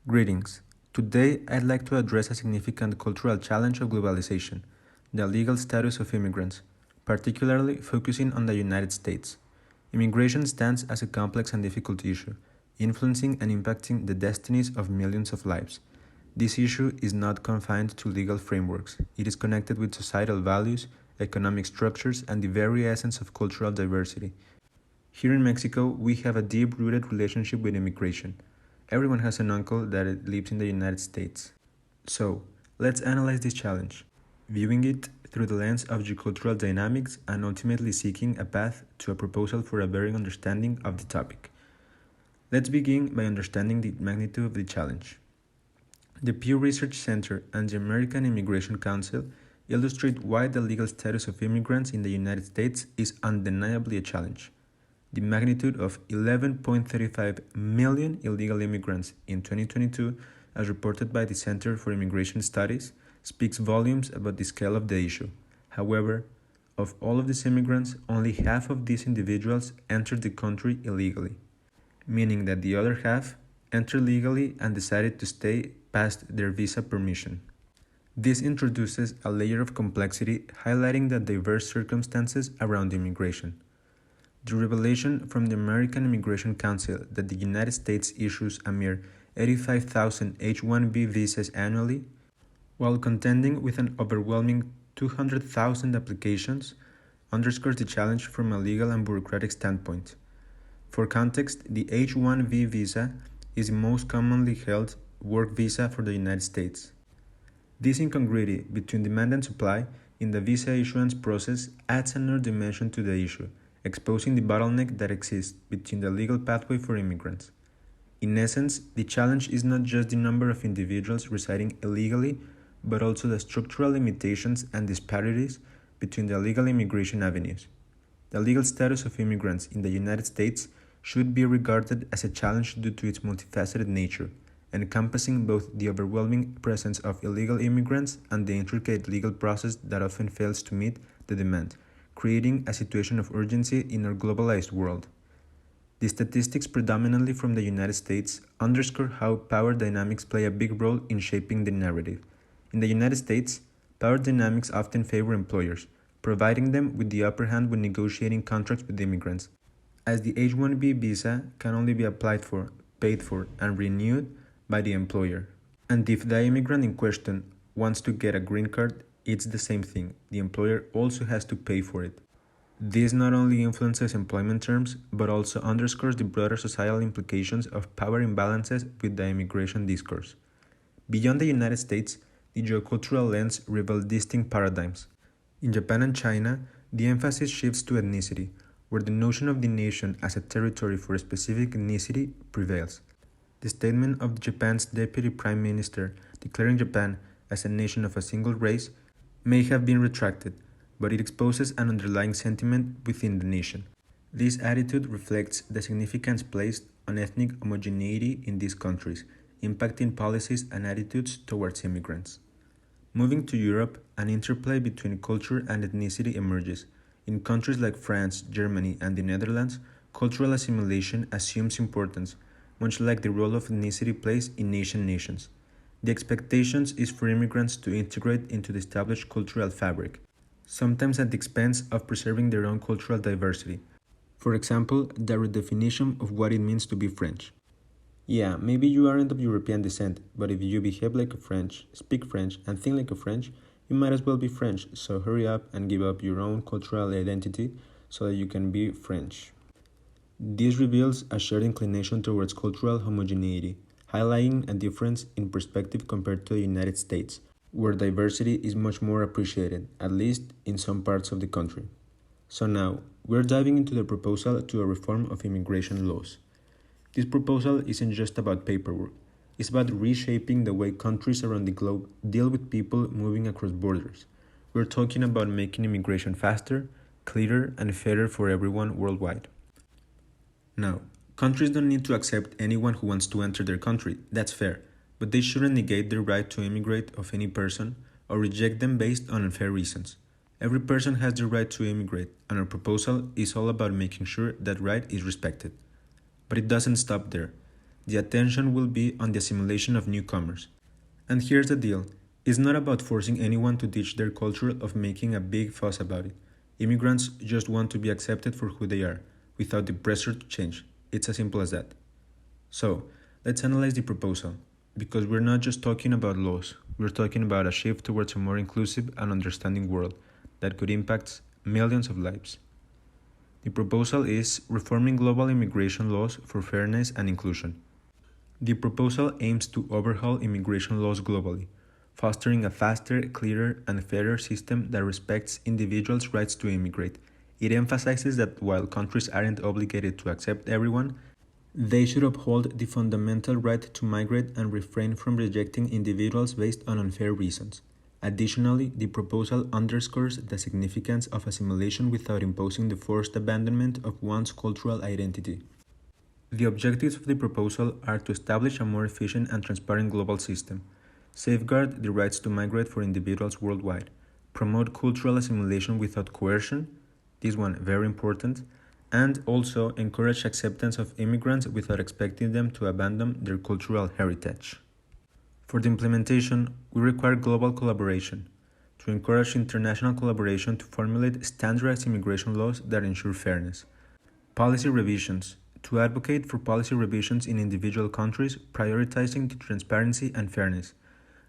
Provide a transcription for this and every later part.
Greetings. Today, I'd like to address a significant cultural challenge of globalization, the legal status of immigrants, particularly focusing on the United States. Immigration stands as a complex and difficult issue, influencing and impacting the destinies of millions of lives. This issue is not confined to legal frameworks, it is connected with societal values, economic structures, and the very essence of cultural diversity. Here in Mexico, we have a deep rooted relationship with immigration. Everyone has an uncle that lives in the United States. So, let's analyze this challenge, viewing it through the lens of geocultural dynamics and ultimately seeking a path to a proposal for a better understanding of the topic. Let's begin by understanding the magnitude of the challenge. The Pew Research Center and the American Immigration Council illustrate why the legal status of immigrants in the United States is undeniably a challenge. The magnitude of 11.35 million illegal immigrants in 2022, as reported by the Center for Immigration Studies, speaks volumes about the scale of the issue. However, of all of these immigrants, only half of these individuals entered the country illegally, meaning that the other half entered legally and decided to stay past their visa permission. This introduces a layer of complexity highlighting the diverse circumstances around immigration. The revelation from the American Immigration Council that the United States issues a mere 85,000 H-1B visas annually, while contending with an overwhelming 200,000 applications, underscores the challenge from a legal and bureaucratic standpoint. For context, the H-1B visa is the most commonly held work visa for the United States. This incongruity between demand and supply in the visa issuance process adds another dimension to the issue, exposing the bottleneck that exists between the legal pathway for immigrants. In essence, the challenge is not just the number of individuals residing illegally, but also the structural limitations and disparities between the legal immigration avenues. The legal status of immigrants in the United States should be regarded as a challenge due to its multifaceted nature, encompassing both the overwhelming presence of illegal immigrants and the intricate legal process that often fails to meet the demand, creating a situation of urgency in our globalized world. The statistics predominantly from the United States underscore how power dynamics play a big role in shaping the narrative. In the United States, power dynamics often favor employers, providing them with the upper hand when negotiating contracts with immigrants, as the H-1B visa can only be applied for, paid for, and renewed by the employer. And if the immigrant in question wants to get a green card, it's the same thing. The employer also has to pay for it. This not only influences employment terms, but also underscores the broader societal implications of power imbalances with the immigration discourse. Beyond the United States, the geocultural lens reveals distinct paradigms. In Japan and China, the emphasis shifts to ethnicity, where the notion of the nation as a territory for a specific ethnicity prevails. The statement of Japan's Deputy Prime Minister declaring Japan as a nation of a single race may have been retracted, but it exposes an underlying sentiment within the nation. This attitude reflects the significance placed on ethnic homogeneity in these countries, impacting policies and attitudes towards immigrants. Moving to Europe, an interplay between culture and ethnicity emerges. In countries like France, Germany, and the Netherlands, cultural assimilation assumes importance, much like the role of ethnicity plays in nations. The expectation is for immigrants to integrate into the established cultural fabric, sometimes at the expense of preserving their own cultural diversity. For example, the redefinition of what it means to be French. Yeah, maybe you aren't of European descent, but if you behave like a French, speak French, and think like a French, you might as well be French, so hurry up and give up your own cultural identity so that you can be French. This reveals a shared inclination towards cultural homogeneity, highlighting a difference in perspective compared to the United States, where diversity is much more appreciated, at least in some parts of the country. So now, we're diving into the proposal to a reform of immigration laws. This proposal isn't just about paperwork, it's about reshaping the way countries around the globe deal with people moving across borders. We're talking about making immigration faster, clearer, and fairer for everyone worldwide. Now, countries don't need to accept anyone who wants to enter their country, that's fair, but they shouldn't negate the right to immigrate of any person or reject them based on unfair reasons. Every person has the right to immigrate, and our proposal is all about making sure that right is respected. But it doesn't stop there. The attention will be on the assimilation of newcomers. And here's the deal, it's not about forcing anyone to ditch their culture of making a big fuss about it. Immigrants just want to be accepted for who they are, without the pressure to change. It's as simple as that. So, let's analyze the proposal, because we're not just talking about laws, we're talking about a shift towards a more inclusive and understanding world that could impact millions of lives. The proposal is reforming global immigration laws for fairness and inclusion. The proposal aims to overhaul immigration laws globally, fostering a faster, clearer, and fairer system that respects individuals' rights to immigrate. It emphasizes that while countries aren't obligated to accept everyone, they should uphold the fundamental right to migrate and refrain from rejecting individuals based on unfair reasons. Additionally, the proposal underscores the significance of assimilation without imposing the forced abandonment of one's cultural identity. The objectives of the proposal are to establish a more efficient and transparent global system, safeguard the rights to migrate for individuals worldwide, promote cultural assimilation without coercion, this one very important, and also encourage acceptance of immigrants without expecting them to abandon their cultural heritage. For the implementation, we require global collaboration to encourage international collaboration to formulate standardized immigration laws that ensure fairness. Policy revisions to advocate for policy revisions in individual countries, prioritizing the transparency and fairness,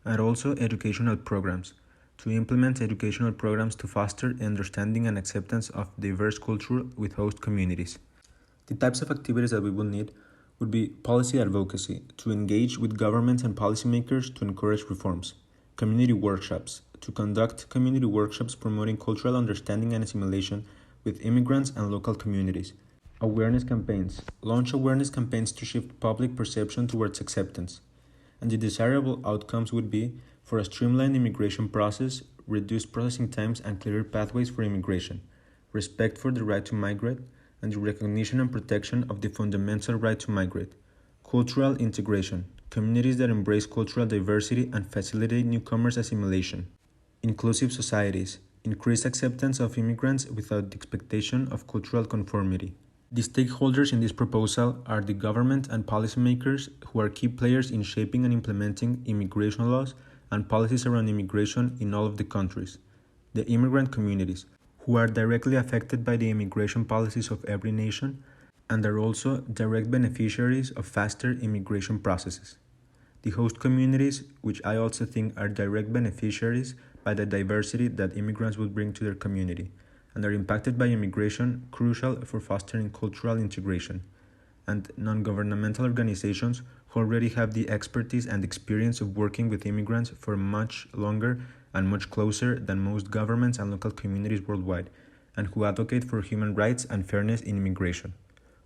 and also educational programs to implement educational programs to foster understanding and acceptance of diverse culture with host communities. The types of activities that we will need would be policy advocacy, to engage with governments and policymakers to encourage reforms, community workshops, to conduct community workshops promoting cultural understanding and assimilation with immigrants and local communities, awareness campaigns, launch awareness campaigns to shift public perception towards acceptance, and the desirable outcomes would be for a streamlined immigration process, reduced processing times and clearer pathways for immigration, respect for the right to migrate, and the recognition and protection of the fundamental right to migrate, cultural integration, communities that embrace cultural diversity and facilitate newcomers' assimilation, inclusive societies, increased acceptance of immigrants without the expectation of cultural conformity. The stakeholders in this proposal are the government and policymakers who are key players in shaping and implementing immigration laws and policies around immigration in all of the countries, the immigrant communities, who are directly affected by the immigration policies of every nation and are also direct beneficiaries of faster immigration processes, the host communities, which I also think are direct beneficiaries by the diversity that immigrants will bring to their community, and are impacted by immigration, crucial for fostering cultural integration, and non-governmental organizations who already have the expertise and experience of working with immigrants for much longer and much closer than most governments and local communities worldwide, and who advocate for human rights and fairness in immigration.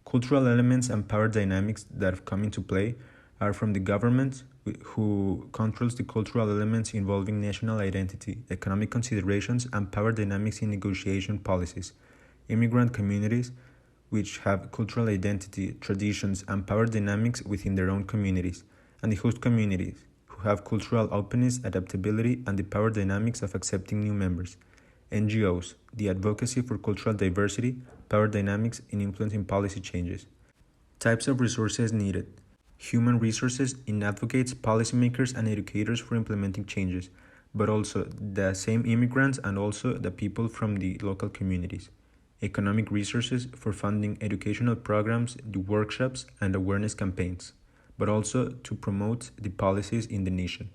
Cultural elements and power dynamics that have come into play are from the government, who controls the cultural elements involving national identity, economic considerations, and power dynamics in negotiation policies, immigrant communities, which have cultural identity, traditions, and power dynamics within their own communities, and the host communities, who have cultural openness, adaptability, and the power dynamics of accepting new members. NGOs, the advocacy for cultural diversity, power dynamics in influencing policy changes. Types of resources needed. Human resources in advocates, policymakers, and educators for implementing changes, but also the same immigrants and also the people from the local communities. Economic resources for funding educational programs, the workshops, and awareness campaigns, but also to promote the policies in the nation.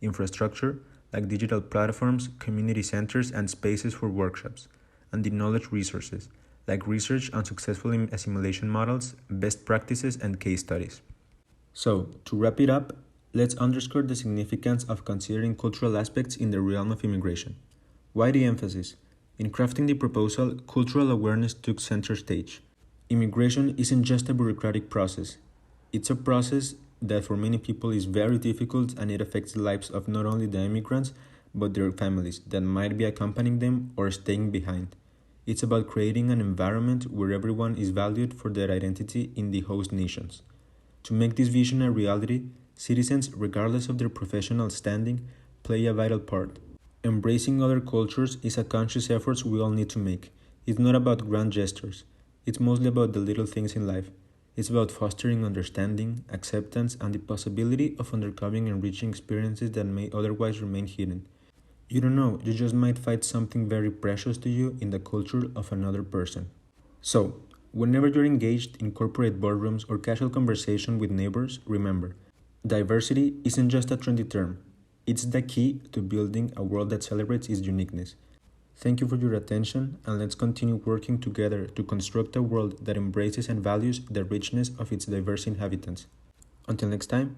Infrastructure, like digital platforms, community centers, and spaces for workshops, and the knowledge resources, like research on successful assimilation models, best practices, and case studies. So, to wrap it up, let's underscore the significance of considering cultural aspects in the realm of immigration. Why the emphasis? In crafting the proposal, cultural awareness took center stage. Immigration isn't just a bureaucratic process. It's a process that for many people is very difficult, and it affects the lives of not only the immigrants, but their families that might be accompanying them or staying behind. It's about creating an environment where everyone is valued for their identity in the host nations. To make this vision a reality, citizens, regardless of their professional standing, play a vital part. Embracing other cultures is a conscious effort we all need to make. It's not about grand gestures. It's mostly about the little things in life. It's about fostering understanding, acceptance, and the possibility of uncovering enriching experiences that may otherwise remain hidden. You don't know, you just might find something very precious to you in the culture of another person. So, whenever you're engaged in corporate boardrooms or casual conversation with neighbors, remember, diversity isn't just a trendy term, it's the key to building a world that celebrates its uniqueness. Thank you for your attention, and let's continue working together to construct a world that embraces and values the richness of its diverse inhabitants. Until next time.